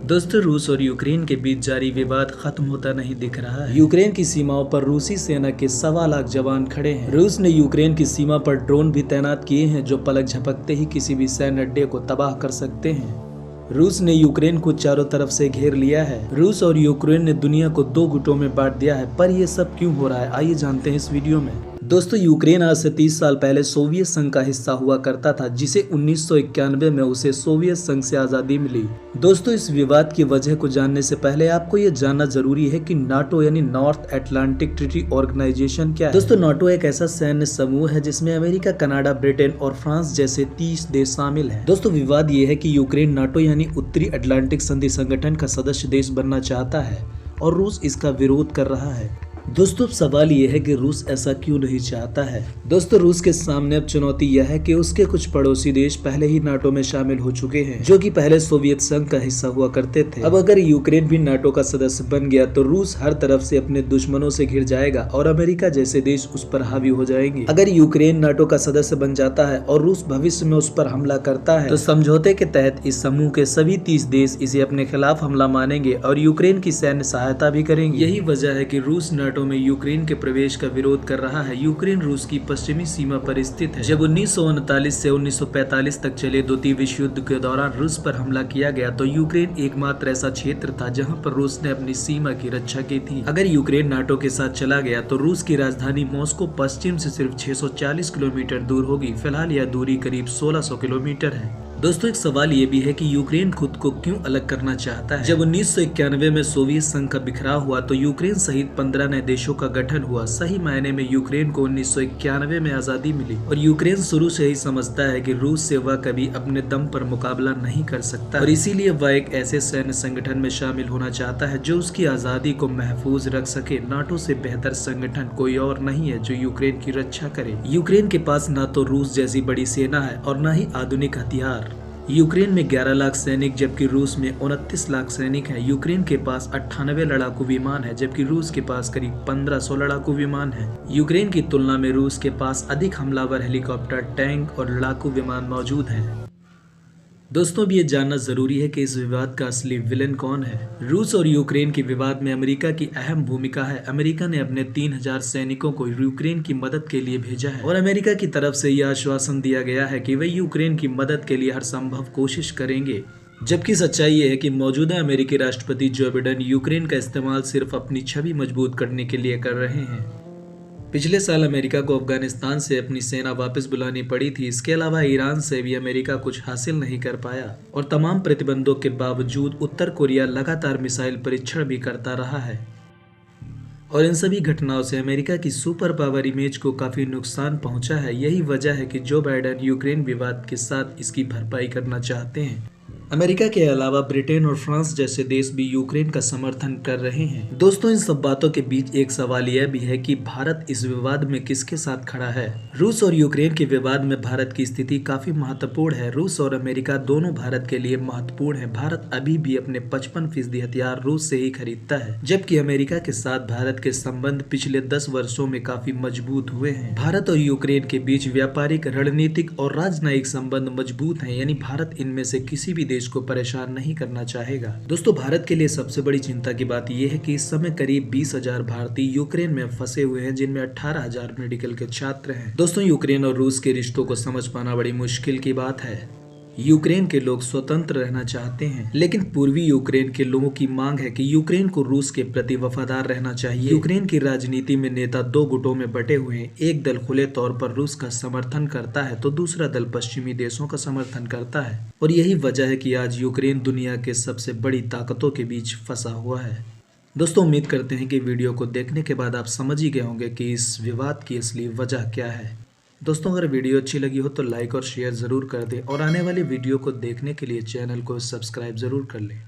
दोस्तों, रूस और यूक्रेन के बीच जारी विवाद खत्म होता नहीं दिख रहा है। यूक्रेन की सीमाओं पर रूसी सेना के 1.25 लाख जवान खड़े हैं। रूस ने यूक्रेन की सीमा पर ड्रोन भी तैनात किए हैं जो पलक झपकते ही किसी भी सैन्य अड्डे को तबाह कर सकते हैं। रूस ने यूक्रेन को चारों तरफ से घेर लिया है। रूस और यूक्रेन ने दुनिया को 2 गुटों में बांट दिया है। पर यह सब क्यों हो रहा है, आइए जानते हैं इस वीडियो में। दोस्तों, यूक्रेन आज से 30 साल पहले सोवियत संघ का हिस्सा हुआ करता था, जिसे 1991 में उसे सोवियत संघ से आजादी मिली। दोस्तों, इस विवाद की वजह को जानने से पहले आपको ये जानना जरूरी है कि नाटो यानी नॉर्थ अटलांटिक ट्रीटी ऑर्गेनाइजेशन क्या है। दोस्तों, नाटो एक ऐसा सैन्य समूह है जिसमें अमेरिका, कनाडा, ब्रिटेन और फ्रांस जैसे 30 देश शामिल हैं। दोस्तों, विवाद ये है कि यूक्रेन नाटो यानी उत्तरी अटलांटिक संधि संगठन का सदस्य देश बनना चाहता है और रूस इसका विरोध कर रहा है। दोस्तों, सवाल ये है कि रूस ऐसा क्यों नहीं चाहता है। दोस्तों, रूस के सामने अब चुनौती यह है कि उसके कुछ पड़ोसी देश पहले ही नाटो में शामिल हो चुके हैं, जो कि पहले सोवियत संघ का हिस्सा हुआ करते थे। अब अगर यूक्रेन भी नाटो का सदस्य बन गया तो रूस हर तरफ से अपने दुश्मनों से घिर जाएगा और अमेरिका जैसे देश उस पर हावी हो जाएंगे। अगर यूक्रेन नाटो का सदस्य बन जाता है और रूस भविष्य में उस पर हमला करता है तो समझौते के तहत इस समूह के सभी 30 देश इसे अपने खिलाफ हमला मानेंगे और यूक्रेन की सैन्य सहायता भी करेंगे। यही वजह है कि रूस नाटो में यूक्रेन के प्रवेश का विरोध कर रहा है। यूक्रेन रूस की पश्चिमी सीमा पर स्थित है। जब 1939 से 1945 तक चले द्वितीय विश्व युद्ध के दौरान रूस पर हमला किया गया तो यूक्रेन एकमात्र ऐसा क्षेत्र था जहां पर रूस ने अपनी सीमा की रक्षा की थी। अगर यूक्रेन नाटो के साथ चला गया तो रूस की राजधानी मॉस्को पश्चिम से सिर्फ 640 किलोमीटर दूर होगी। फिलहाल यह दूरी करीब 1600 किलोमीटर है। दोस्तों, एक सवाल ये भी है कि यूक्रेन खुद को क्यों अलग करना चाहता है। जब 1991 में सोवियत संघ का बिखराव हुआ तो यूक्रेन सहित 15 नए देशों का गठन हुआ। सही मायने में यूक्रेन को 1991 में आजादी मिली और यूक्रेन शुरू से ही समझता है कि रूस से वह कभी अपने दम पर मुकाबला नहीं कर सकता और इसीलिए वह एक ऐसे सैन्य संगठन में शामिल होना चाहता है जो उसकी आजादी को महफूज रख सके। नाटो से बेहतर संगठन कोई और नहीं है जो यूक्रेन की रक्षा करे। यूक्रेन के पास न तो रूस जैसी बड़ी सेना है और न ही आधुनिक हथियार। यूक्रेन में 11 लाख सैनिक जबकि रूस में 29 लाख सैनिक हैं। यूक्रेन के पास 98 लड़ाकू विमान है जबकि रूस के पास करीब 1500 लड़ाकू विमान है। यूक्रेन की तुलना में रूस के पास अधिक हमलावर हेलीकॉप्टर, टैंक और लड़ाकू विमान मौजूद हैं। दोस्तों, अब ये जानना जरूरी है कि इस विवाद का असली विलेन कौन है। रूस और यूक्रेन के विवाद में अमेरिका की अहम भूमिका है। अमेरिका ने अपने 3000 सैनिकों को यूक्रेन की मदद के लिए भेजा है और अमेरिका की तरफ से यह आश्वासन दिया गया है कि वे यूक्रेन की मदद के लिए हर संभव कोशिश करेंगे। जबकि सच्चाई ये है कि मौजूदा अमेरिकी राष्ट्रपति जो बाइडेन यूक्रेन का इस्तेमाल सिर्फ अपनी छवि मजबूत करने के लिए कर रहे हैं। पिछले साल अमेरिका को अफगानिस्तान से अपनी सेना वापस बुलानी पड़ी थी। इसके अलावा ईरान से भी अमेरिका कुछ हासिल नहीं कर पाया और तमाम प्रतिबंधों के बावजूद उत्तर कोरिया लगातार मिसाइल परीक्षण भी करता रहा है और इन सभी घटनाओं से अमेरिका की सुपर पावर इमेज को काफी नुकसान पहुंचा है। यही वजह है कि जो बाइडेन यूक्रेन विवाद के साथ इसकी भरपाई करना चाहते हैं। अमेरिका के अलावा ब्रिटेन और फ्रांस जैसे देश भी यूक्रेन का समर्थन कर रहे हैं। दोस्तों, इन सब बातों के बीच एक सवाल यह भी है कि भारत इस विवाद में किसके साथ खड़ा है। रूस और यूक्रेन के विवाद में भारत की स्थिति काफी महत्वपूर्ण है। रूस और अमेरिका दोनों भारत के लिए महत्वपूर्ण है। भारत अभी भी अपने 55% हथियार रूस से ही खरीदता है, जबकि अमेरिका के साथ भारत के संबंध पिछले 10 वर्षों में काफी मजबूत हुए हैं। भारत और यूक्रेन के बीच व्यापारिक, रणनीतिक और राजनयिक संबंध मजबूत है, यानी भारत इनमें से किसी भी देश को परेशान नहीं करना चाहेगा। दोस्तों, भारत के लिए सबसे बड़ी चिंता की बात यह है कि इस समय करीब 20,000 भारतीय यूक्रेन में फंसे हुए हैं, जिनमें 18,000 मेडिकल के छात्र हैं। दोस्तों, यूक्रेन और रूस के रिश्तों को समझ पाना बड़ी मुश्किल की बात है। यूक्रेन के लोग स्वतंत्र रहना चाहते हैं, लेकिन पूर्वी यूक्रेन के लोगों की मांग है कि यूक्रेन को रूस के प्रति वफादार रहना चाहिए। यूक्रेन की राजनीति में नेता 2 गुटों में बटे हुए हैं। एक दल खुले तौर पर रूस का समर्थन करता है तो दूसरा दल पश्चिमी देशों का समर्थन करता है और यही वजह है कि आज यूक्रेन दुनिया के सबसे बड़ी ताकतों के बीच फंसा हुआ है। दोस्तों, उम्मीद करते हैं कि वीडियो को देखने के बाद आप समझ ही गए होंगे कि इस विवाद की असली वजह क्या है। दोस्तों, अगर वीडियो अच्छी लगी हो तो लाइक और शेयर ज़रूर कर दें और आने वाली वीडियो को देखने के लिए चैनल को सब्सक्राइब ज़रूर कर लें।